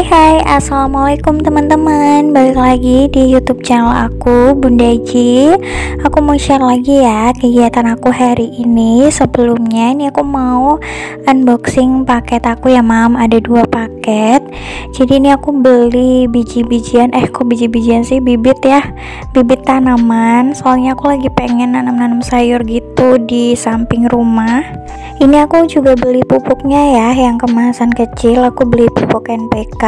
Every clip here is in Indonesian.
Hai, assalamualaikum teman-teman. Balik lagi di YouTube channel aku, Bunda Ji. Aku mau share lagi ya kegiatan aku hari ini. Sebelumnya ini aku mau unboxing paket aku ya mam. Ada 2 paket. Jadi ini aku beli biji-bijian, biji-bijian sih, bibit ya, bibit tanaman. Soalnya aku lagi pengen nanam-nanam sayur gitu di samping rumah. Ini aku juga beli pupuknya ya, yang kemasan kecil. Aku beli pupuk NPK.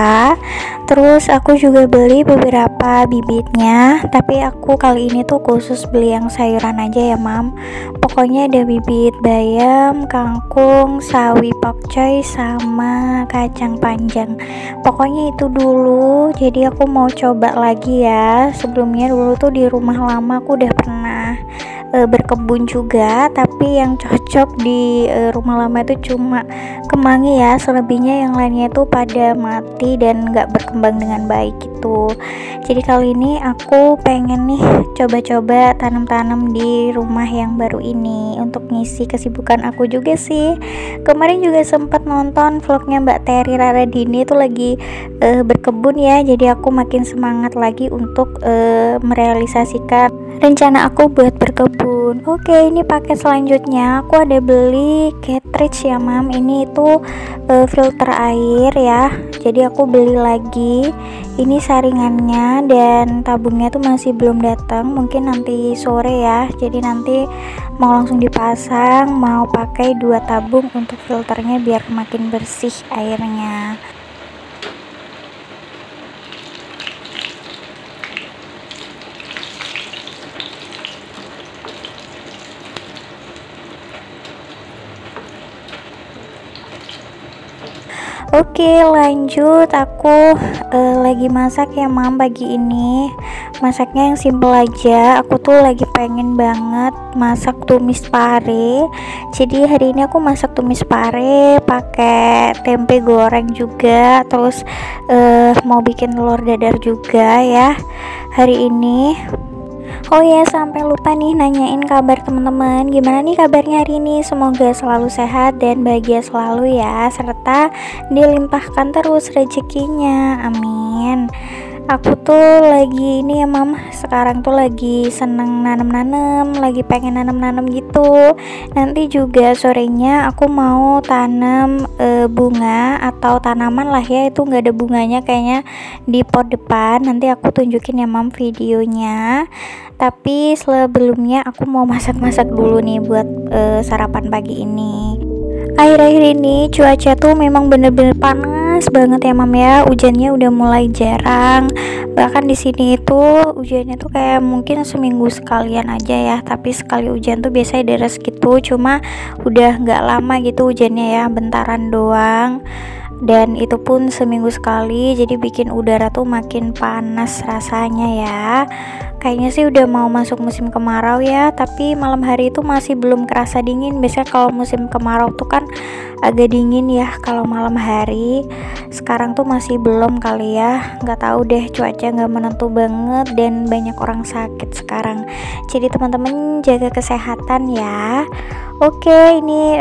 Terus aku juga beli beberapa bibitnya, tapi aku kali ini tuh khusus beli yang sayuran aja ya mam. Pokoknya ada bibit bayam, kangkung, sawi pokcoy, sama kacang panjang. Pokoknya itu dulu. Jadi aku mau coba lagi ya. Sebelumnya dulu tuh di rumah lama aku udah pernah berkebun juga, tapi yang cocok di rumah lama itu cuma kemangi ya, selebihnya yang lainnya itu pada mati dan gak berkembang dengan baik gitu. Jadi kali ini aku pengen nih coba-coba tanam-tanam di rumah yang baru ini untuk ngisi kesibukan aku juga sih. Kemarin juga sempat nonton vlognya Mbak Terry Raradini itu lagi berkebun ya, jadi aku makin semangat lagi untuk merealisasikan rencana aku buat berkebun. Oke, ini paket selanjutnya aku ada beli cartridge ya mam. Ini itu filter air ya. Jadi aku beli lagi. Ini saringannya dan tabungnya tuh masih belum datang. Mungkin nanti sore ya. Jadi nanti mau langsung dipasang. Mau pakai 2 tabung untuk filternya biar makin bersih airnya. Oke, lanjut. Aku lagi masak ya mam pagi ini. Masaknya yang simple aja. Aku tuh lagi pengen banget masak tumis pare. Jadi hari ini aku masak tumis pare pakai tempe goreng juga. Terus mau bikin telur dadar juga ya hari ini. Oh ya, sampai lupa nih nanyain kabar teman-teman. Gimana nih kabarnya hari ini? Semoga selalu sehat dan bahagia selalu ya, serta dilimpahkan terus rezekinya. Amin. Aku tuh lagi ini ya mam, sekarang tuh lagi seneng nanam-nanam, lagi pengen nanam-nanam gitu. Nanti juga sorenya aku mau tanam bunga atau tanaman lah ya, itu nggak ada bunganya kayaknya di pot depan. Nanti aku tunjukin ya mam videonya. Tapi sebelumnya aku mau masak-masak dulu nih buat sarapan pagi ini. Akhir-akhir ini cuaca tuh memang bener-bener panas banget ya mam ya. Hujannya udah mulai jarang. Bahkan di sini itu hujannya tuh kayak mungkin seminggu sekalian aja ya. Tapi sekali hujan tuh biasanya deras gitu. Cuma udah nggak lama gitu hujannya ya, bentaran doang. Dan itu pun seminggu sekali. Jadi bikin udara tuh makin panas rasanya ya. Kayaknya sih udah mau masuk musim kemarau ya, tapi malam hari itu masih belum kerasa dingin. Biasanya kalau musim kemarau tuh kan agak dingin ya kalau malam hari. Sekarang tuh masih belum kali ya, nggak tahu deh, cuaca nggak menentu banget dan banyak orang sakit sekarang. Jadi teman-teman jaga kesehatan ya. Oke, ini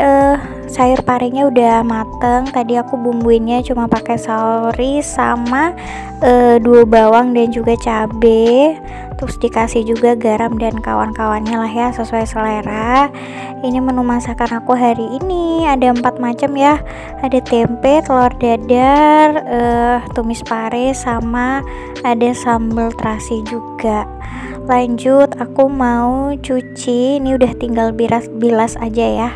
sayur parenya udah mateng. Tadi aku bumbuinnya cuma pakai sauri sama 2 bawang dan juga cabe. Terus dikasih juga garam dan kawan-kawannya lah ya, sesuai selera. Ini menu masakan aku hari ini ada 4 macam ya. Ada tempe, telur dadar, tumis pare, sama ada sambal terasi juga. Lanjut, aku mau cuci. Ini udah tinggal bilas aja ya,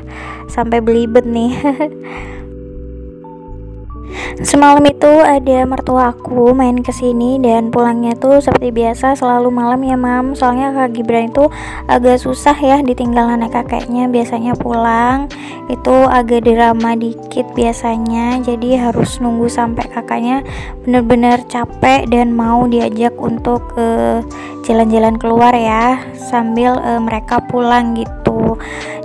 sampai belibet nih. Semalam itu ada mertua aku main kesini dan pulangnya tuh seperti biasa selalu malam ya mam. Soalnya Kak Gibran itu agak susah ya ditinggal nenek kakeknya. Biasanya pulang itu agak drama dikit biasanya. Jadi harus nunggu sampai kakaknya bener-bener capek dan mau diajak untuk jalan-jalan keluar ya sambil mereka pulang gitu.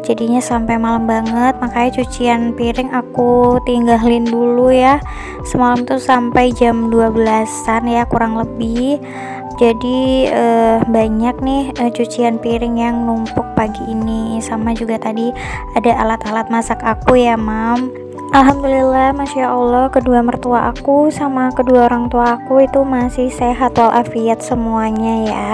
Jadinya sampai malam banget, makanya cucian piring aku tinggalin dulu ya. Semalam tuh sampai jam 12-an ya kurang lebih. Jadi banyak nih cucian piring yang numpuk pagi ini. Sama juga tadi ada alat-alat masak aku ya mam. Alhamdulillah, Masya Allah, kedua mertua aku sama kedua orang tua aku itu masih sehat walafiat semuanya ya.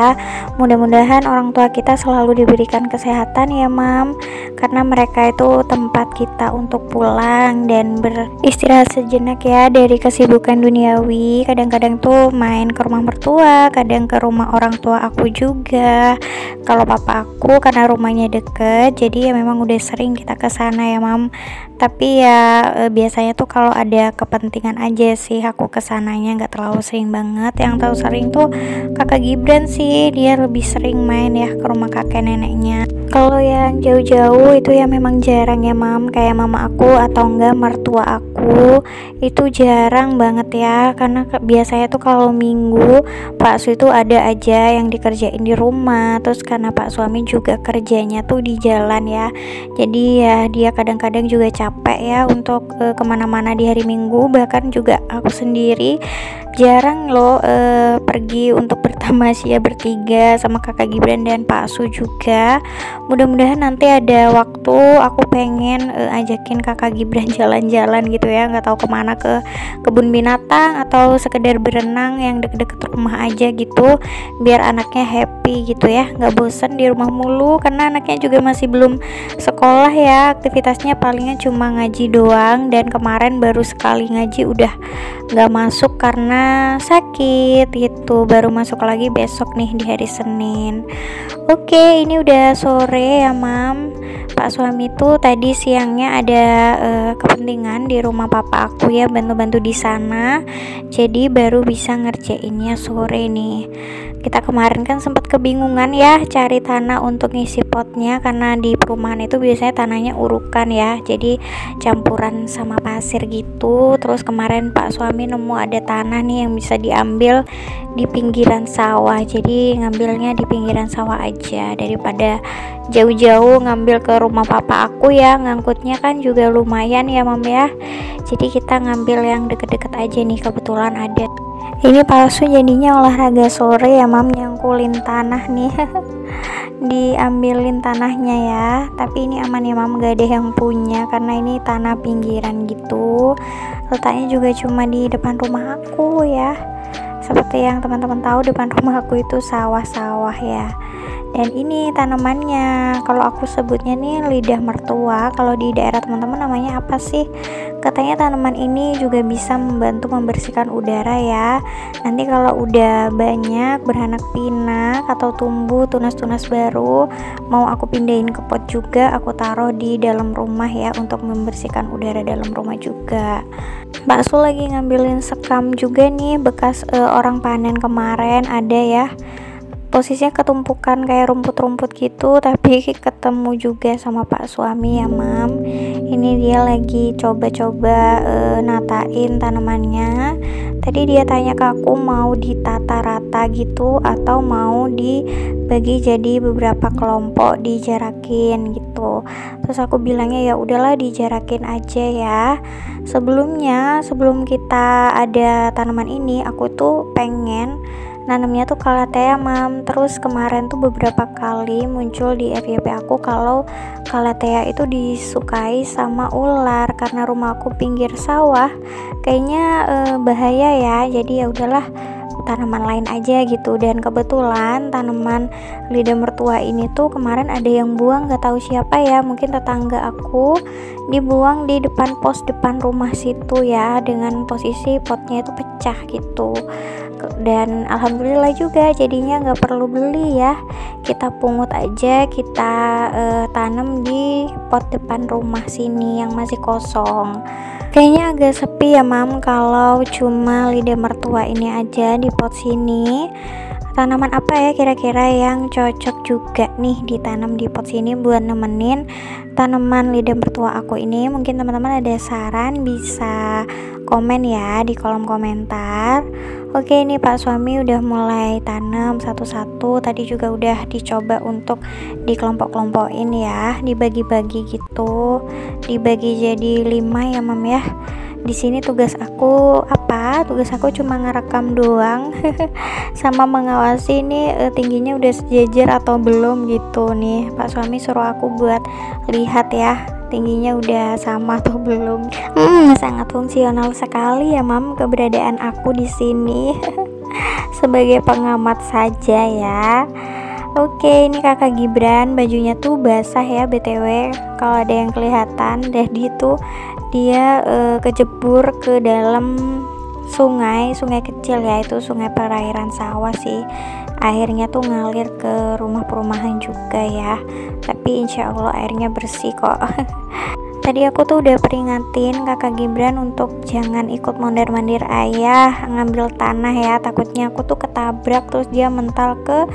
Mudah-mudahan orang tua kita selalu diberikan kesehatan ya mam, karena mereka itu tempat kita untuk pulang dan beristirahat sejenak ya dari kesibukan duniawi. Kadang-kadang tuh main ke rumah mertua, kadang ke rumah orang tua aku juga. Kalau papa aku karena rumahnya deket, jadi ya memang udah sering kita ke sana ya mam. Tapi ya biasanya tuh kalau ada kepentingan aja sih aku kesananya, nggak terlalu sering banget. Yang tahu sering tuh kakak Gibran sih, dia lebih sering main ya ke rumah kakek neneknya. Kalau yang jauh-jauh itu ya memang jarang ya mam, kayak mama aku atau enggak mertua aku itu jarang banget ya, karena biasanya tuh kalau minggu Pak Su itu ada aja yang dikerjain di rumah. Terus karena Pak suami juga kerjanya tuh di jalan ya, jadi ya dia kadang-kadang juga capek ya untuk kemana-mana di hari Minggu. Bahkan juga aku sendiri jarang loh pergi untuk bertamasya bertiga sama kakak Gibran dan Pak Su juga. Mudah-mudahan nanti ada waktu aku pengen ajakin kakak Gibran jalan-jalan gitu ya, nggak tahu kemana, ke kebun binatang atau sekedar berenang yang deket-deket rumah aja gitu, biar anaknya happy gitu ya, nggak bosen di rumah mulu. Karena anaknya juga masih belum sekolah ya, aktivitasnya palingan cuma ngaji doang, dan kemarin baru sekali ngaji udah nggak masuk karena sakit gitu, baru masuk lagi besok nih di hari Senin. Oke, ini udah sore ya mam. Pak suami tuh tadi siangnya ada kepentingan di rumah papa aku ya, bantu-bantu di sana, jadi baru bisa ngerjainnya sore nih. Kita kemarin kan sempat kebingungan ya cari tanah untuk ngisi potnya, karena di perumahan itu biasanya tanahnya urukan ya, jadi campuran sama pasir gitu. Terus kemarin Pak suami nemu ada tanah nih yang bisa diambil di pinggiran sawah, jadi ngambilnya di pinggiran sawah aja daripada jauh-jauh ngambil ke rumah papa aku ya, ngangkutnya kan juga lumayan ya mam ya. Jadi kita ngambil yang deket-deket aja nih, kebetulan ada. Ini palsu jadinya olahraga sore ya mam, nyangkulin tanah nih diambilin tanahnya ya. Tapi ini aman ya mam, gak ada yang punya karena ini tanah pinggiran gitu. Letaknya juga cuma di depan rumah aku ya. Seperti yang teman-teman tahu, depan rumah aku itu sawah-sawah ya. Dan ini tanamannya, kalau aku sebutnya nih lidah mertua. Kalau di daerah teman-teman namanya apa sih? Katanya tanaman ini juga bisa membantu membersihkan udara ya. Nanti kalau udah banyak beranak pinak atau tumbuh tunas-tunas baru, mau aku pindahin ke pot juga, aku taruh di dalam rumah ya, untuk membersihkan udara dalam rumah juga. Mbak Su lagi ngambilin sekam juga nih, bekas orang panen kemarin ada ya. Posisinya ketumpukan kayak rumput-rumput gitu, tapi ketemu juga sama Pak suami ya mam. Ini dia lagi coba-coba natain tanamannya. Tadi dia tanya ke aku mau ditata rata gitu atau mau dibagi jadi beberapa kelompok, dijarakin gitu. Terus aku bilangnya ya udahlah dijarakin aja ya. Sebelum kita ada tanaman ini, aku tuh pengen nanamnya tuh kalatea mam. Terus kemarin tuh beberapa kali muncul di FYP aku kalau kalatea itu disukai sama ular, karena rumah aku pinggir sawah, kayaknya bahaya ya. Jadi ya udahlah tanaman lain aja gitu. Dan kebetulan tanaman lidah mertua ini tuh kemarin ada yang buang, gak tahu siapa ya, mungkin tetangga aku, dibuang di depan pos depan rumah situ ya, dengan posisi potnya itu pecah gitu. Dan alhamdulillah juga jadinya nggak perlu beli ya, kita pungut aja, kita tanam di pot depan rumah sini yang masih kosong. Kayaknya agak sepi ya mam kalau cuma lidah mertua ini aja di pot sini. tanaman apa ya kira-kira yang cocok juga nih ditanam di pot sini buat nemenin tanaman lidah mertua aku ini. Mungkin teman-teman ada saran bisa komen ya di kolom komentar. Oke, ini Pak suami udah mulai tanam satu-satu. Tadi juga udah dicoba untuk dikelompok-kelompokin ya, dibagi-bagi gitu, dibagi jadi 5 ya Mam ya. Di sini tugas aku apa? Tugas aku cuma ngerekam doang sama mengawasi ini tingginya udah sejajar atau belum gitu nih. Pak suami suruh aku buat lihat ya tingginya udah sama atau belum. Sangat fungsional sekali ya Mam keberadaan aku di sini sebagai pengamat saja ya. Oke, ini kakak Gibran bajunya tuh basah ya BTW. Kalau ada yang kelihatan, Dadi tuh dia kejebur ke dalam sungai kecil ya, itu sungai perairan sawah sih. Airnya tuh ngalir ke rumah perumahan juga ya. Tapi insya Allah airnya bersih kok. Tadi aku tuh udah peringatin kakak Gibran untuk jangan ikut mondar-mandir ayah ngambil tanah ya, takutnya aku tuh ketabrak terus dia mental ke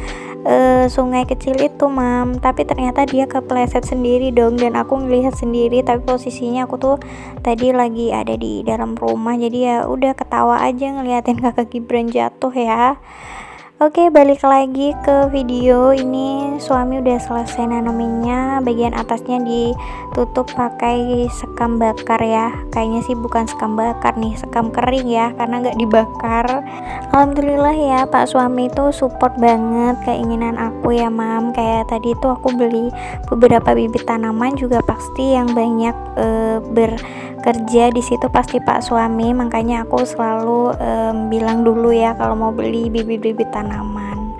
sungai kecil itu Mam. Tapi ternyata dia kepleset sendiri dong, dan aku ngelihat sendiri, tapi posisinya aku tuh tadi lagi ada di dalam rumah, jadi ya udah ketawa aja ngeliatin kakak Gibran jatuh ya. Oke, balik lagi ke video ini. Suami udah selesai nanaminnya, bagian atasnya ditutup pakai sekam bakar ya. Kayaknya sih bukan sekam bakar nih, sekam kering ya, karena nggak dibakar. Alhamdulillah ya, Pak suami itu support banget keinginan aku ya Mam. Kayak tadi tuh aku beli beberapa bibit tanaman juga pasti yang banyak bekerja di situ pasti Pak suami, makanya aku selalu bilang dulu ya kalau mau beli bibit-bibit tanaman.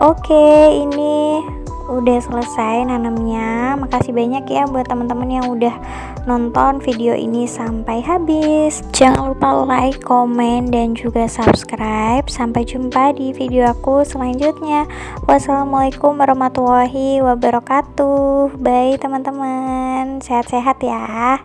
Oke, ini udah selesai nanamnya. Makasih banyak ya buat teman-teman yang udah nonton video ini sampai habis. Jangan lupa like, komen, dan juga subscribe. Sampai jumpa di video aku selanjutnya. Wassalamualaikum warahmatullahi wabarakatuh. Bye teman-teman, sehat-sehat ya.